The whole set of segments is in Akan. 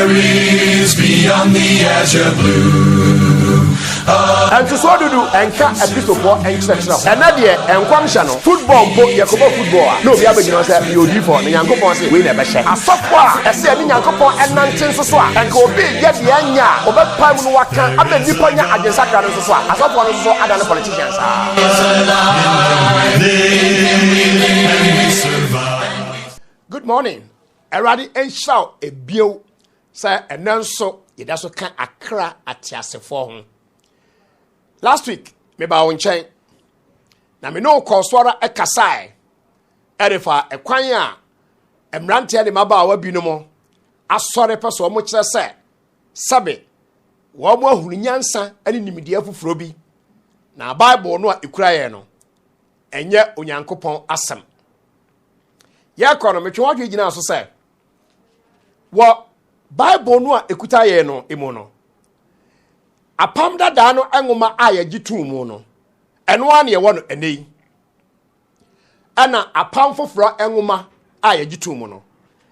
There is beyond the azure blue. And to so do and cat a piece of war and section. Another and Quamshano, football, Yacobo football. No, we have been said you do for the Yanko Ponce, we never share. A software, a selling Yanko and Nantin Soswa, and go big, yet the Anya, or that Pam Waka, and then Niponia and the Sakra Soswa, as of one so other politicians are. Good morning. Already and shout a bill, sir, and then so it also can accra at Yasefo. Last week, me ba wonchen. Na me no koswara ekasai. Erefa ekwan a emrante de maba wa bi no mo. Asore peso mo kire se. Sabe. Wo mo ahuru nyansa ani nimide afufuro bi. Na Bible no a ekura ye no. Enye onyankopon asem. Ye kono me twodwe gina so se. Wo Bible no a ekuta ye no emo no. Apam dada no enwoma aye gitu mu no eno ane ye wono enei ana apam foforo enwoma aye gitu mu no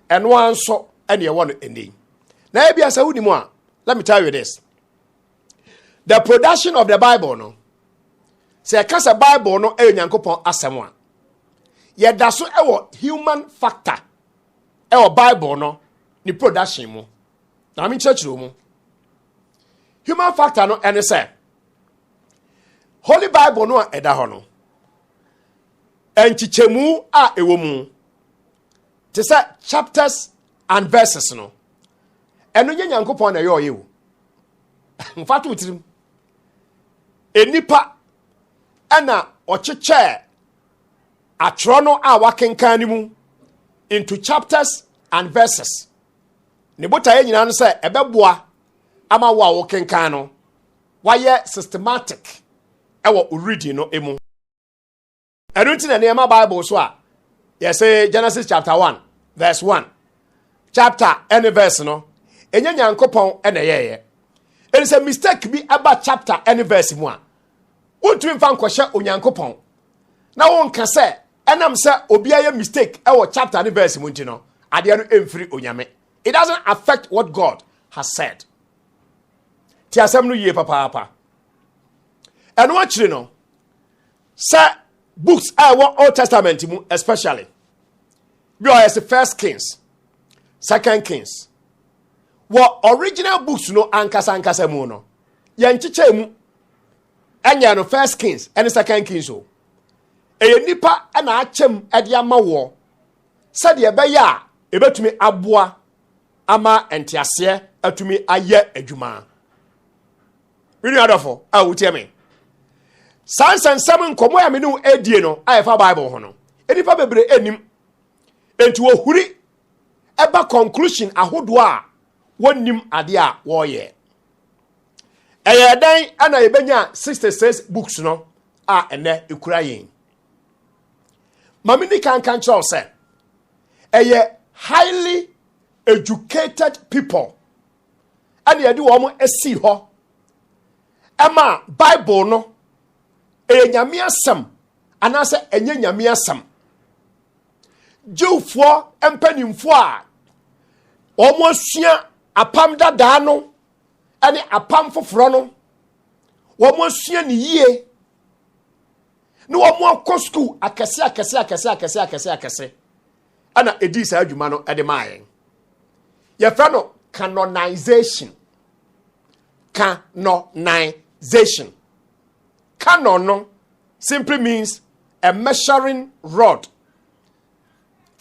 eno anso ane ye wono enei na ebia sa wudi mu a let me tell you this, the production of the Bible no say kasa Bible no Nyankopon asem a ye da so ewo human factor ewo Bible no ni production mu na me church mu. Human factor no ene say Holy Bible no eda ho no enchichemu a ewo mu te say chapters and verses no eno Nyankopon na yo yewo mfatu utirim enipa ana ocheche atro no a wakenkan ni mu into chapters and verses ne botaye nyina no say ebeboa ama wa wo kenkan no why systematic ewo reading no emu erunti na nema Bible so a yes say Genesis chapter 1 verse 1 chapter any verse no enya Nyankopon ene yeye it is a mistake bi about chapter any verse mu a wontumi mfa nkohye Onyankopon na won ka se enam se obi aye mistake ewo chapter any verse mu ntino ade no emfiri onyame. It doesn't affect what God has said. Ti asem no yie papa. And what you know, say books Old Testament mu especially. Be as First Kings, Second Kings. What original books no ankasa mu no. Ye nchiche mu enya no First Kings and Second Kings o. Eye nipa na achem ade ama wo. Said ye be ya ebetumi aboa ama entiase atumi aye adwuma. Really adofo a wutie me sansan seven komo ya me no edie no ayefa Bible ho no enipa bebre enim enti wo huri eba conclusion ahodo a wonim ade a wo ye eye dan ana ebenya 66 books no a ene ekura yin mamini kan chọ say eye highly educated people and ye di wo mo esi ho Emma Bible no nyame asem anase enye nyame asem Jewfo empanimfo a omosua apam dada no ene apam foforo no omosua ni yie no omo akọ school akese ana edi sa adwuma no ede maayen ye fra no canonization. Canon no simply means a measuring rod.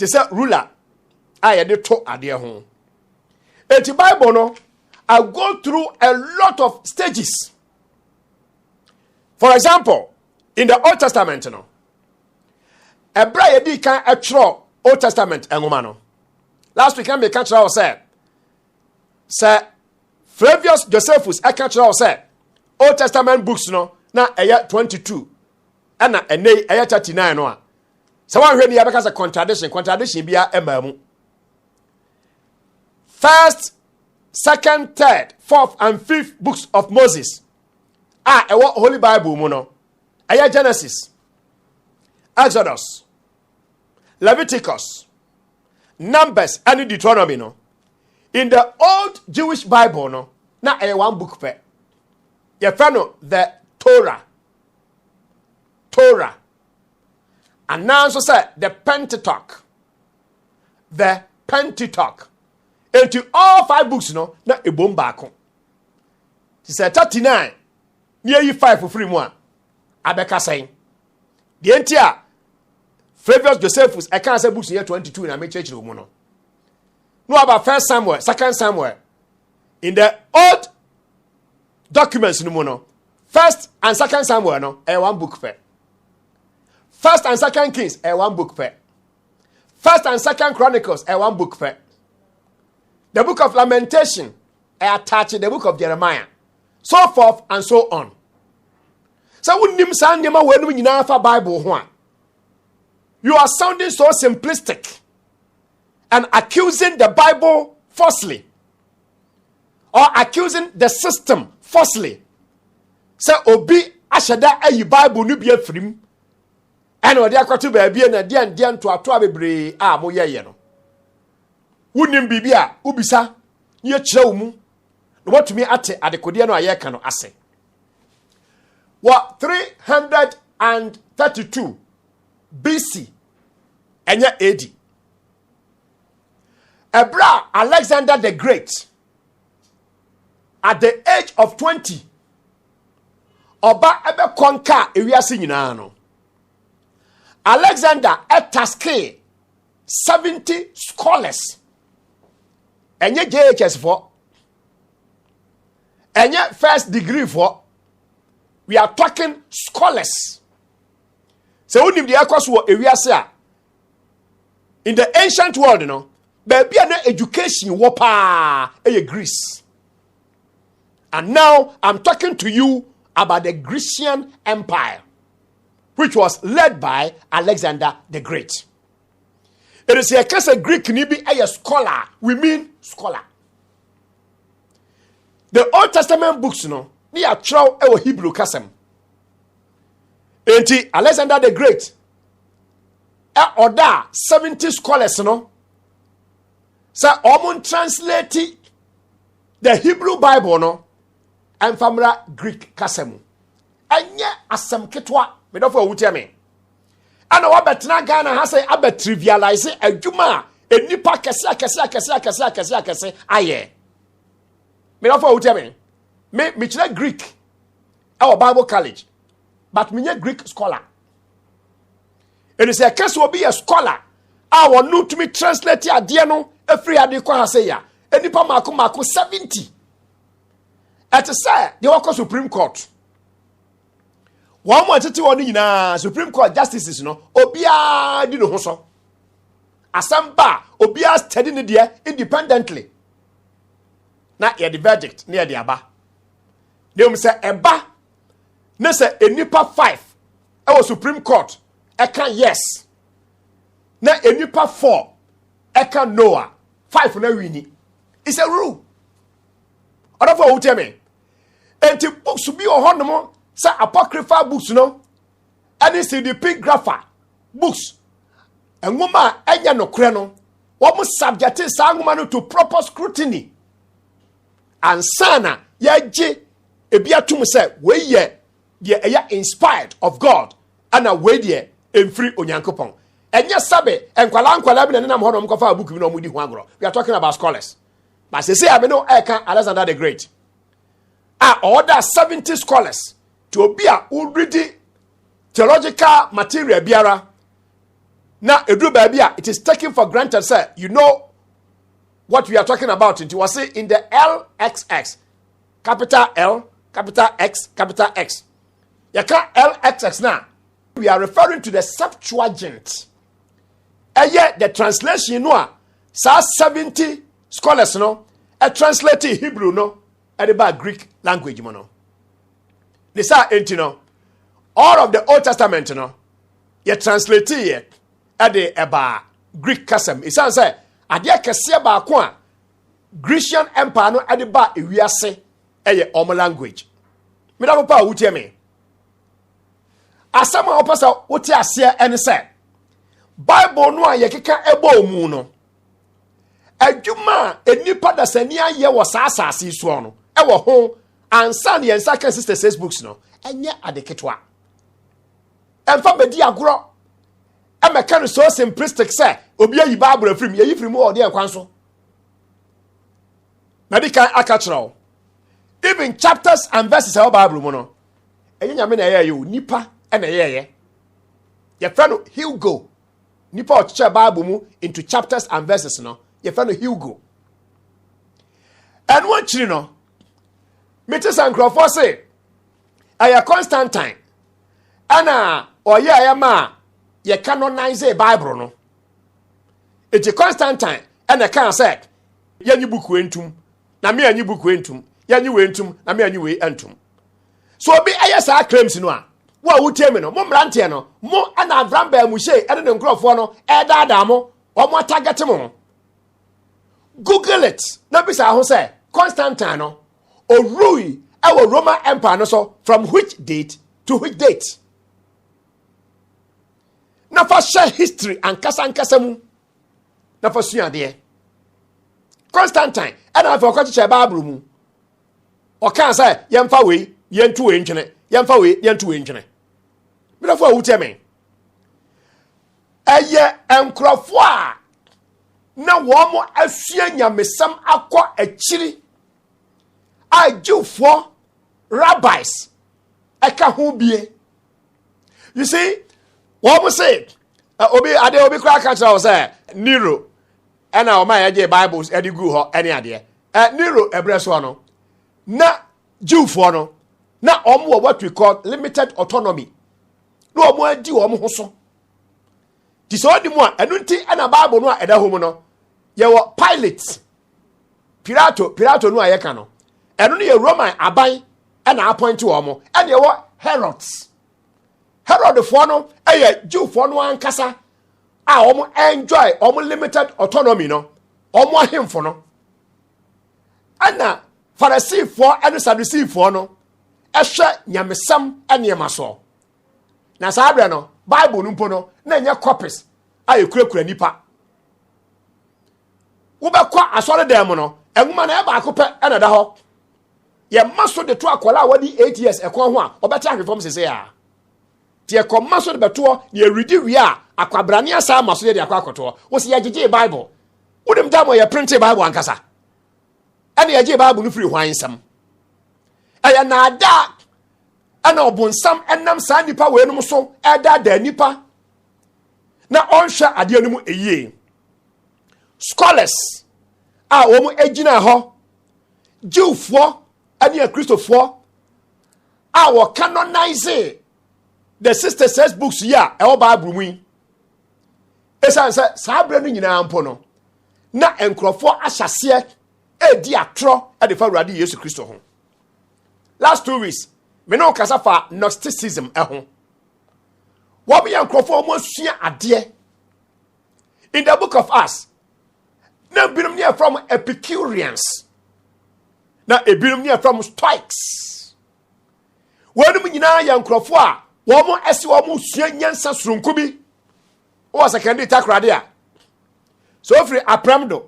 It say ruler. I had to ade ho. The Bible no I go through a lot of stages. For example, in the Old Testament no. Ebra ye di kan atro Old Testament engoma no. Last week I make catch say Flavius Josephus akachira say Old Testament books no na eye 22 ana ene eye 39 no a so wan hwe ni abeka say contradiction bia emamu. First, second, third, fourth and fifth books of Moses ewo Holy Bible mu no eye Genesis, Exodus, Leviticus, Numbers and Deuteronomy no In the old Jewish Bible, no, na one book pe. You find the Torah. And now so say the Pentateuch. The Pentateuch. Into all 5 books, no, na a bomb back. She said 39. Near you 5 for free one. Abeka saying. The entire Flavius Josephus, I can't say books here 22 in a church room. No about 1 Samuel, 2 Samuel. In the old documents, no, 1st and 2nd Samuel, no, one book fair. 1st and 2nd Kings, one book fair. 1st and 2nd Chronicles, one book fair. The book of Lamentation, attached the book of Jeremiah. So forth and so on. So when you say when you know Bible one, you are sounding so simplistic and accusing the Bible falsely, or accusing the system falsely. Say obi ashada ayi Bible nu bia frim, and odi akwatu ba bia na dia to ato abebre a mo ye no. Wunim bibia ubisa ye kire mu. No watumi ate adekode no aye ka no ase. What 332 BC enya AD. Ebra Alexander the Great, at the age of 20, Oba ebe konka ewiase nyina no. Alexander etaske 70 scholars. Enye JHS for. Enye first degree for. We are talking scholars. So unim the akos wo ewiase a. In the ancient world, you know, baby an education wapa Greece. And now I'm talking to you about the Grecian Empire, which was led by Alexander the Great. It is a case of Greek nibi a scholar. We mean scholar. The Old Testament books, you know, they are true ewo Hebrew kasem. Enti Alexander the Great order 70 scholars, you know. So omon translate the Hebrew Bible, no, and famra Greek kasem. Anya asem ketwa me do for wutia me. Ana wa betena Ghana ha say aba trivialize adwuma enipa kese aye. Me do for wutia me. Me chira Greek our Bible college, but me Greek scholar. It is a case will be a scholar. I want you to me translate ya no every ade kwa ha say ya. Enipa mako 70. At say the work Supreme Court. One more tete woni nyina Supreme Court justices no obia di no ho so. Asamba obia study ne de independently. Na ye the verdict na ye the aba. Dem say eba na say enipa 5 e was Supreme Court eka yes. Na enipa 4 eka no. 5 na wini. It's a rule. Other for who tell me. And the books be a honor, say apocryphal books, no, and it's the epigrapher books. And woman, anya no creno, what must subject Sangman to proper scrutiny. And sana, ye ebiatum say, we ye inspired of God, and a way ye in free onyankopon. And yes, sabe, and kwala and I'm honor kofa book no mudi huagro. We are talking about scholars. But they say I know Eka Alexander the Great. Order 70 scholars to be already theological material biara. Now edu babia it is taken for granted, sir. You know what we are talking about. It was in the LXX, capital L, capital X, capital X. You can't LXX now. We are referring to the Septuagint. And yet the translation no, 70 scholars no, a translated Hebrew no, and about Greek language no. They say no, all of the Old Testament no, you translate it at the about Greek custom. It sounds like adia kese ba ko Grecian Empire no at the ba ewiase eye omo language. Me da papa wutie me. Asama opasa wotie ase ene say Bible no a ye keka ebo mu no. adwuma enipa da sania ye wo saasase so no e wo ho ansa ne yensa kan sister says books no enye adeketwa emfa bedi agoro e meka no so simplistic say obi ayi bible afrim ye yifrim wo de ekwan so na di kan akachro even chapters and verses of bible mo no enye nyame na ye nipa e na ye ye friend Hugo nipa o cheche bible mu into chapters and verses no ye friend Hugo and one chiri no metis and Crawford say aya Constantine ana oye ayama ye canonize bible no eti Constantine ana kan say ye nyi buku entum na me anyi buku entum ye nyi we entum na me anyi we entum so obi ayesa claims no a wo wutie me no mo mrante no mo ana avramba mu hye ene ne Crawford no edada mo o mo target mo Google it na bisa ho say Constantine no orui our Roman Empire no so from which date to which date na fa share history and kasa mu na fa sua de Constantine and I for kwache Bible mu o kan say yemfa we yentu we ntwene yemfa we yentu we ntwene me da fo awutie me eye enkrofo a na wo mo asua nyamesam akọ akiri a Jewfo rabbis eka ho bie. You see what we say obi kra ka tell say Nero and o ma ye Bibles e di gu ho ene ade Nero ebreso no na Jewfo no na omo what we call limited autonomy no omo adi omo ho so ti so di mu a enu nti na Bible no a eda ho mu no ye wo Pilate Pilato no ayeka no enu ne Roman aban na appoint omo ene ye wo Herod for no Jew for no ankasa a omo enjoy omo limited autonomy no omo ahemfo no ana Pharisee for and Sadducee for no ehwe nyamesam ene maso na sabre no Bible no mpo no na nya copies ayekura nipa wo be kwa asore dem no enwuma na e ba akope ena da ho ye maso de to akola wadi 8 years ekon ho a obeta ahwefom sese ya tie komaso de beto ye ready wi a akwabrane asa maso de akwakoto wo se ye gege Bible wo dem da mo ye print Bible ankasa ene ye gege Bible no free hwan nsam aya na ada ana obonsam enam sa nipa we no so eda da nipa na onhwa ade no mu eyie scholars a wo mu agina ho Jewfo ane Christopher a wo canonize the sister says books ya e wo Bible mu esan se sabre no nyina ampo no na enkrofo ahyase edi atro e de fa Awurade Yesu Kristo ho last 2 weeks me no kasa fa Gnosticism ho wo be enkrofo mo sua ade in the book of Acts na binom near from Epicureans na ebinom near from Stoics wonum nyina ya enkrofo a wo mo esi wo mo sua nyansa surunku bi wo secondary takrade a so free apramdo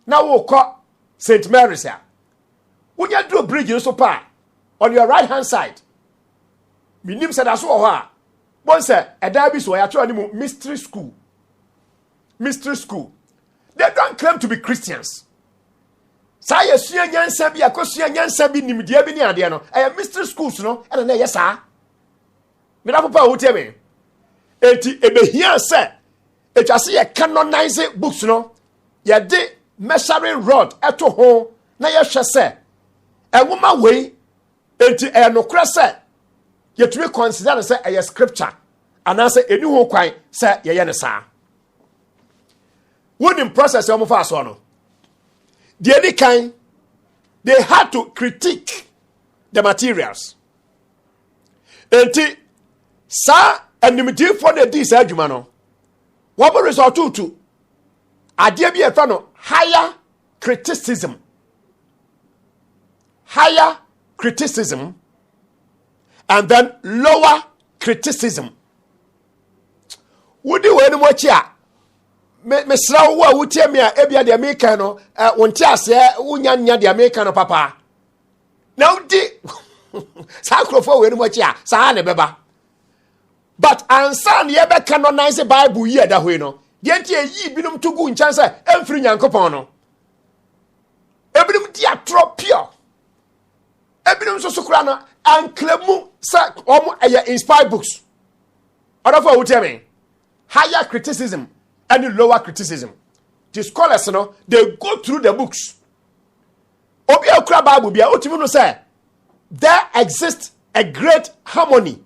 na wo ko St Mary's a wonya do bridge so pa on your right hand side minim said aso ho a bon say eda bi so ya tro ani mu mystery school they don't claim to be Christians say sua nyansa bi akosua nyansa bi nimdia bi ni ade no mystery schools no and na yesa me da papa wo teme eti ebehia se etwase ye canonize books no ye de measuring rod eto ho na ye hwe se enwoma wei enti enokra se ye tumi consider se a scripture anase eni ho kwan se ye ne saa when in process of fa so no the any kind they had to critique the materials enti sa enimity for the this adwuma no what result to ade bi e fa no higher criticism and then lower criticism. Would you any more chia? me sra wo a wotie me a ebia de America no wonte ase wonya nya de America no papa na udi sa krofo we no mo chi a sa na beba but ansan ye be canonize Bible yi da hoi no de nti yi binom to gu nchan say emfiri Nyankopon no ebinom di atropia ebinom so sukura no anklemu sa omo eye inspired books odafo wotie me higher criticism and lower criticism. The scholars, they go through the books. Obi okra Bible bia otimi no say there exists a great harmony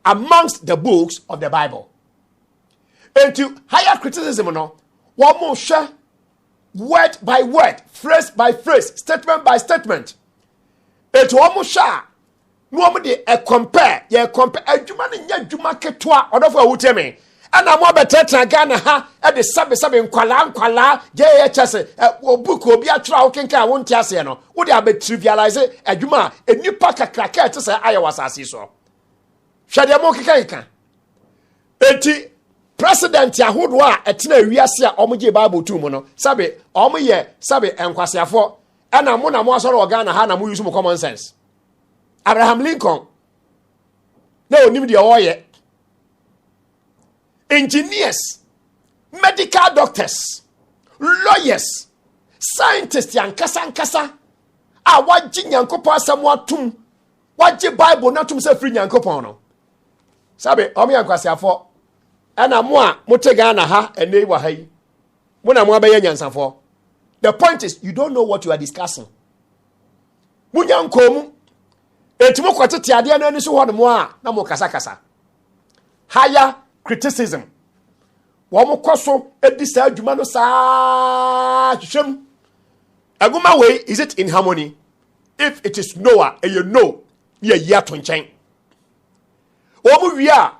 amongst the books of the Bible. And to higher criticism one more share word by word, phrase by phrase, statement by statement. And to one more share no mo de compare adwuma ne nya adwuma ketwa odofo awuteme ana mo betetra Ghana ha e de sabe nkwala je chese book obi atwa wo kenka wo ntiase no wo de abe trivialize adwuma enipa kakraka te se aye wasase so hwede mo keka enti president yahodo a etena wiase a omje Bible tu mu no sabe omye sabe enkwasiafo ana mo na mo asoro Ghana ha na mo use mo common sense. Abraham Lincoln na onim de oye engineers, medical doctors, lawyers, scientists yankasa a waji Nyankopon asamo atum waji Bible na tum se free Nyankopon no sabe omo yankwasiafo ana mo a motega na ha ene wa ha yi mo na mo abeya nyansafo. The point is you don't know what you are discussing. Munyankomu etimo kwatete ade na ani so ho no mo a na mo kasa higher criticism wo mo koso edisa adwuma no saa hwem aguma way is it in harmony? If it is Noah and you know ye ya to nchen wo mo wi a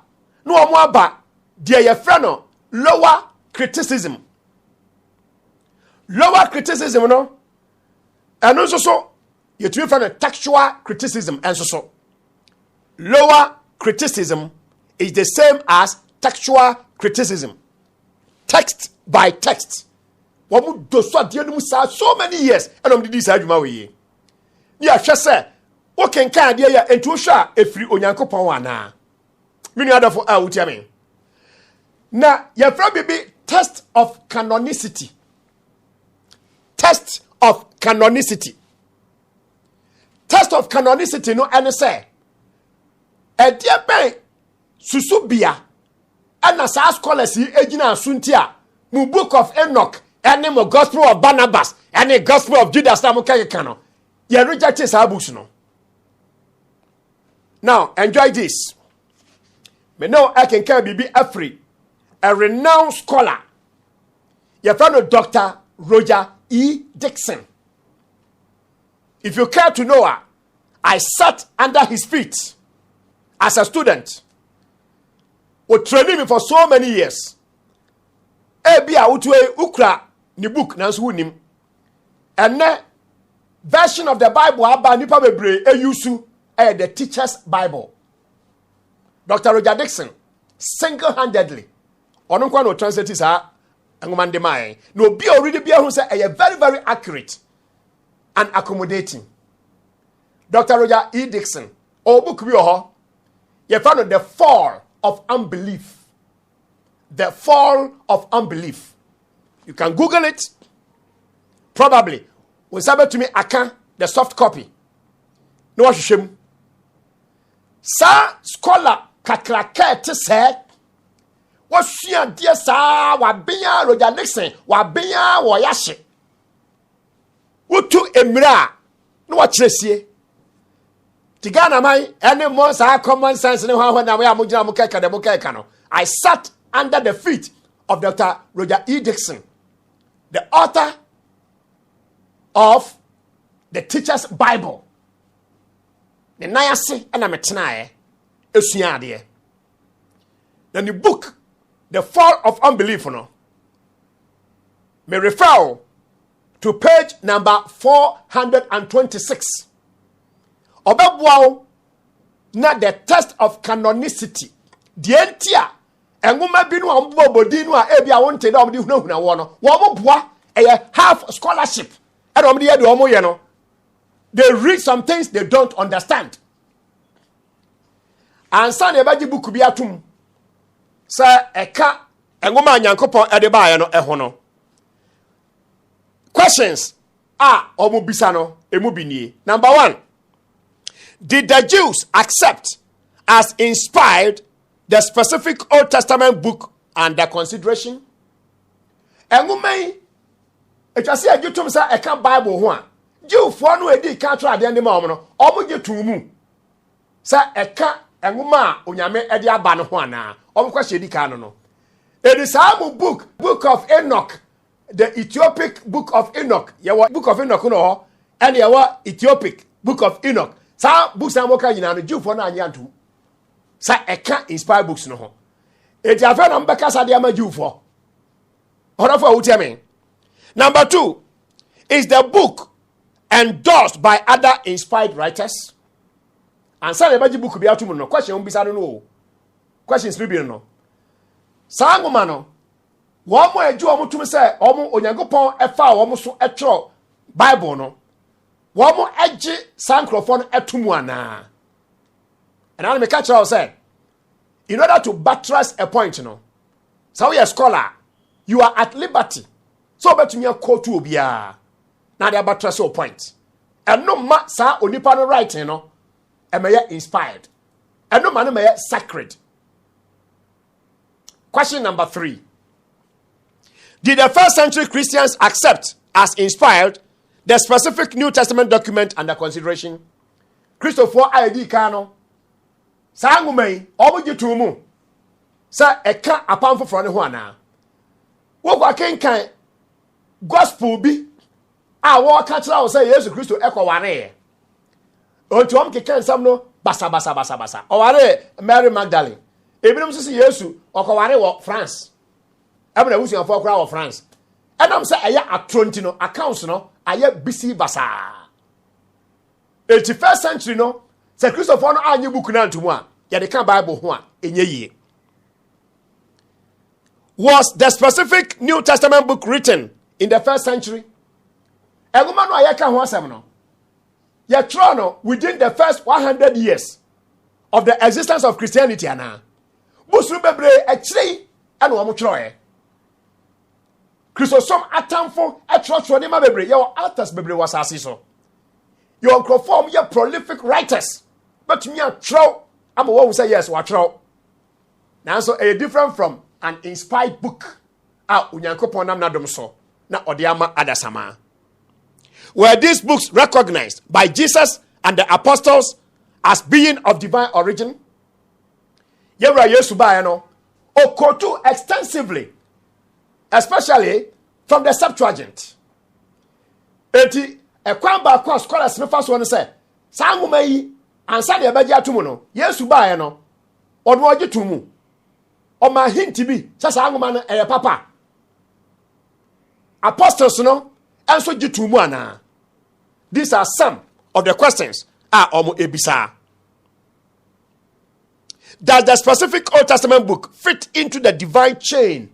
no wo mo aba de ye frɛ no lower criticism no eno so you to find a textual criticism and so lower criticism is the same as textual criticism, text by text. Wamu doswa dienu so many years and on this adwuma we ya hwe se wo kenkan de ya entu hwa efiri Onyankopon wana mini adafo a wutia me na ya fra bibi test of canonicity no ene say e dia ben susubia ana sa scholars yi egina asunti a mu book of Enoch ene mo gospel of Barnabas ene gospel of Judas na mo keke no ye reject sa books no. Now enjoy this. Me know I can bibi afri a renowned scholar ye friend Dr. Roger E. Dixon. If you care to know her, I sat under his feet as a student. We trained me for so many years. Ebia utwe ukra ni book nanso wunim. Ene version of the Bible aba nipa bebre Owusu the teacher's Bible. Dr. Roger Dixon single-handedly ono kwa no translate sa ngomande mai no bi already bi ahun say very very accurate and accommodating. Dr. Roger E. Dixon o book bi ho ye found the fall of unbelief. The fall of unbelief. You can Google it. Probably. We sabe to me aka the soft copy. No wa hwehwem. Sa scholar kakraka te say what sua dia sa wa benya Roger Dixon wa benya wo yahye. Wotu emira no wa kiresie. Tigana mai any more common sense ne ho na we amugina mo keka de mo keka no. I sat under the feet of Dr. Roger E. Dixon, the author of the Teacher's Bible. The nayase and ametnae esuade. Then the book The Fall of Unbelief no may refer to page number 426. Obebwao na the test of canonicity. The entia enguma bi no ambobodi no a ebia wonte da omde hunahuna wo no wo boa half scholarship and omde ye de omoye no. They read some things they don't understand. And son ebaji book bi atum sa eka engoma nyankopon ede ba ye no eho no. Questions omo bisa no emu binie. Number 1, did the Jews accept as inspired the specific Old Testament book under consideration? Enguma etwase ajutum sa eka Bible ho a Jew for no edi kan tro ade ndem omo no omo je tumu sa eka enguma onyame ede aba no ho ana omo kwa shedi kan no. It is a book of Enoch, the Ethiopic book of Enoch. Yawa book of Enoch no and yawa Ethiopic book of Enoch. Sa books na moka nyina no Jew for na anyantu. Sa eka inspired books no ho. It ya fe no mbeka sa de ama Jew for. Ora for wo tell me. Number 2, is the book endorsed by other inspired writers? And say the book bi atum no question on bisa no. Questions bi no. Sangoma no. Wo mo eju o mutum say o mo onyankopon efa wo mo so etro Bible no. Wo mo age sankrofon atumu ana. And I make catch say in order to buttress a point no. So you are a scholar, you are at liberty. So bet me quote to obia. Now they buttress your point. And no ma sa onipa no writing no. E may inspired. And no man may sacred. Question number 3. Did the first century Christians accept as inspired the specific New Testament document under consideration? Christopher ID Kano. Sangumei, Obujutumu. Sa eka apam for ne ho ana. Wo kwa kenkan gospel bi a wo ka kira wo say Yesu Kristo ekoware. Ontom keken sam no basa. O ware Mary Magdalene. Ebinom so say Yesu okoware wo France. Ebe na wusu afọ kra wo France. Enam say aya atronti no accounts no aya bisi basa. 81st century no say Christopher no anye book na ntomu a ye de kan Bible ho a enye yie. Was the specific New Testament book written in the 1st century? Eguma no aya ka ho asem no. Ye tro no within the first 100 years of the existence of Christianity ana. Busru bebre ekiri ene wo mo tro Christosom atamfo etro ne ma bebre ye authors bebre wasase so. Your conform ye prolific writers. But me a tro am wo say yes wa tro. Now so a different from an inspired book. Unyankopon nam nadom so na odiama adasama. Were these books recognized by Jesus and the apostles as being of divine origin? Yewra Yesu ba no okotu extensively, especially from the Septuagint. Eti ekwan ba kwa scholars me faso no say sanguma yi ansa de beji atumu no Yesu ba no ono ojetumu o ma hinti bi sasa angoma no eye papa apostles no enso gitumu ana. These are some of the questions omo ebisa. Does the specific Old Testament book fit into the divine chain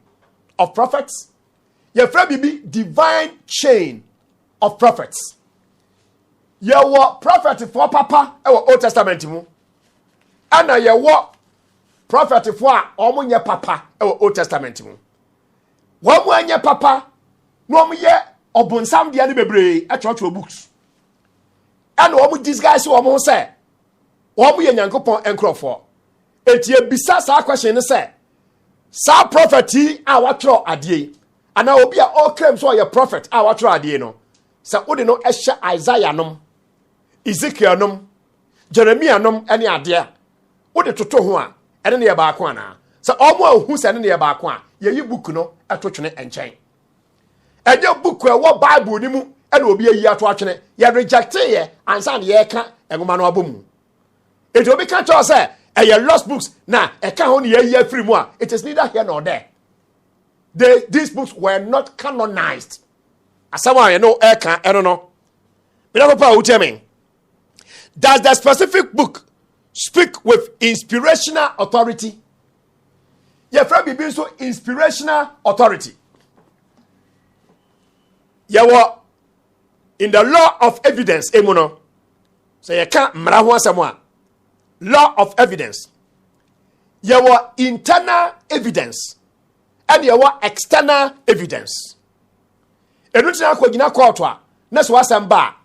of prophets? Ye fra bibi divine chain of prophets. Ye wo prophet for papa e wo Old Testament mu. Ana ye wo prophet for omo nye papa e wo Old Testament mu. Wo mu anye papa no omo ye obonsam de ne bebre e church books. Ana omo disguise wo mo say wo mo ye nyankopon enkrofo. Etie bisa sa question ne say sa prophet a watro ade ana obi a all claim so ye prophet a watro ade no sa odi no ehye Isaiah nom Ezekiel nom Jeremiah nom ene ade odi toto ho a ene ne ye ba ko ana sa omo ahu se ene ne ye ba ko a ye yi book no etotwene enchen enye book e wo Bible ni mu ene obi ayi ato atwene ye reject ye ansa ne ye ka engoma no abomu eti obi ka cho say your lost books na eka ho ne ye free mu a it is neither here nor there. These books were not canonized. Asama you know eka eno no. Me na papa tell me. Does the specific book speak with inspirational authority? Yɛfrɛ biribi nso inspirational authority. Yɛwɔ in the law of evidence emu no. So yɛka mmara ho asɛm a law of evidence. Yɛwɔ internal evidence and yɛwɔ external evidence. Ɛnu tina akɔ gyina court a na so asɛm ba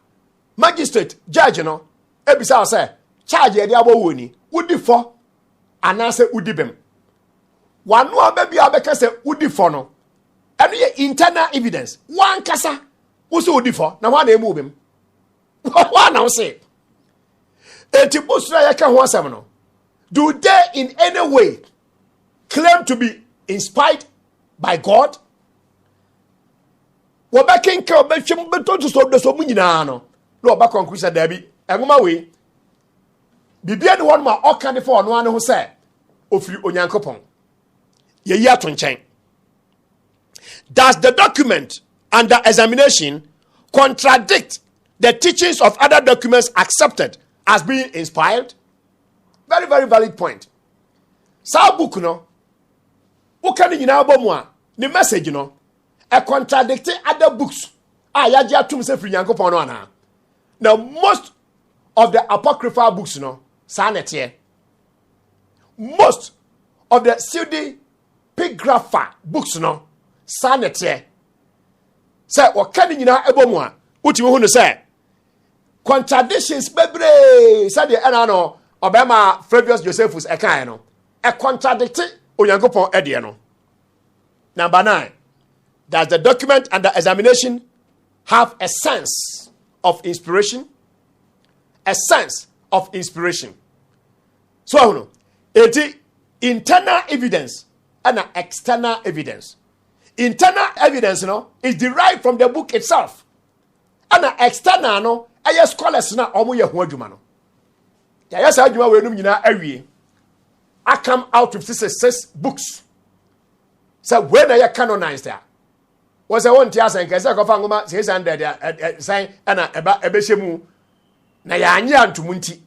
magistrate judge no ebisa sɛ charge yɛde abɔ wo ni wodi fɔ anaasɛ wodi bem. Wano ababi abɛka sɛ wodi fɔ no ɛno yɛ internal evidence. Wan kasa wo sɛ wodi fɔ na wana emu bem. Wana wo sɛ enti busra yɛka ho asɛm no. Do they in any way claim to be inspired by God? Wobakenka obehwem beto so do so mu nyina no na oba conclusion da bi engoma we bibia ne won ma oka ne for ono ane ho se ofiri onyankopon ye yi ato nchen. Does the document under examination contradict the teachings of other documents accepted as being inspired? Very, very valid point. Sa book no, uka ni nyina abomu a, ni message no, e contradict other books. Yaji atum se firi Nyankopon no ana. Now most of the apocryphal books no, sa netie. Most of the pseudepigrapha books no, sa netie. Se uka ni nyina abomu a, uti hu no se contradictions bebre sa de ana no Obama Flavius Josephus eka no e contradict Onyankopon ede no. Number 9. Does the document under examination have a sense of inspiration? A sense of inspiration. So no, it internal evidence and external evidence. Internal evidence no is derived from the book itself. And external no aye scholars na omo ye ho adwuma no. Yes, I do away nyina awie. I come out with 66 books. So when I canonized there, was a one tias and Kasa Kofangoma 600 sign and a ebeshemu na ya anya ntumunti.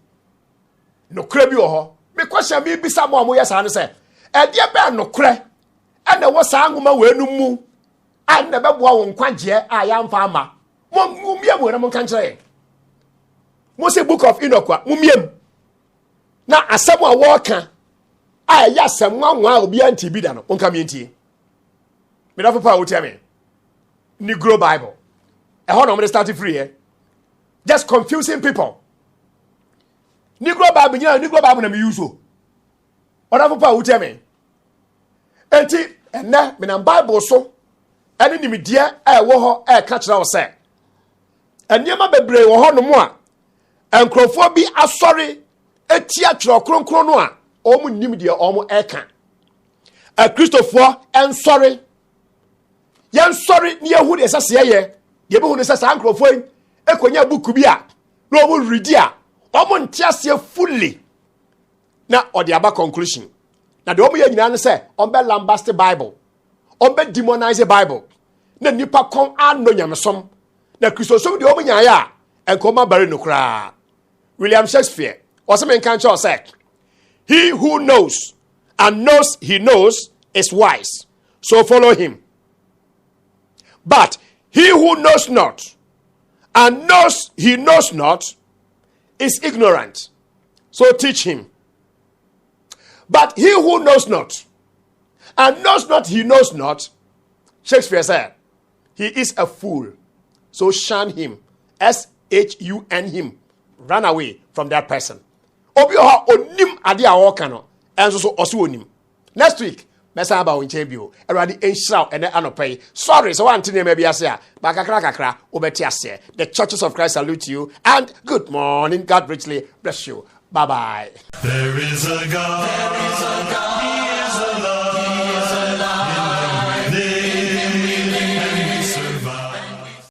No krebi oho. Me question me bisa mo amoya sa no say. E de be no kre. And the was angoma we no mu. And the beboa wo nkwagye a ya mfa ama. Mo mumie mo na mo kan kire. Mo say book of Enoch mumiem. Na asem a woka a ya asem nwanwa obi anti bi da no onka me ntie me da papa wo tia me Negro Bible e ho no me start free here just confusing people. Negro Bible na me use o oda papa wo tia me enti enne me na Bible so ene nimdie a wo ho e ka kira wo se eniema bebre wo ho no mo a enkrofo bi asori etia tro kronkron no a omu nim de omu eka a Christopher en sorry yen sorry ne yahu de sase ye de be hu ne sase ankrofo ekonya book bi a no omu read a omu ntiase fully na ode aba conclusion na de omu ye nyina ne se ombe lambast Bible ombe demonize Bible na nipa kon ano nyamesom na Christopher de omu nya ya enkoma bare no kra. William Shakespeare or something can say, he who knows and knows he knows is wise, so follow him. But he who knows not and knows he knows not is ignorant, so teach him. But he who knows not and knows not he knows not, Shakespeare said, he is a fool, so shun him, shun him, run away from that person. Obi ho onim ade a wo ka no enso so oso onim. Next week mesa aba won champion erade enhira ene anopai. Sorry so wan tene ma bia se a ba kakra obeti ase. The Churches of Christ salute you and good morning. God richly bless you. Bye bye. There is a God.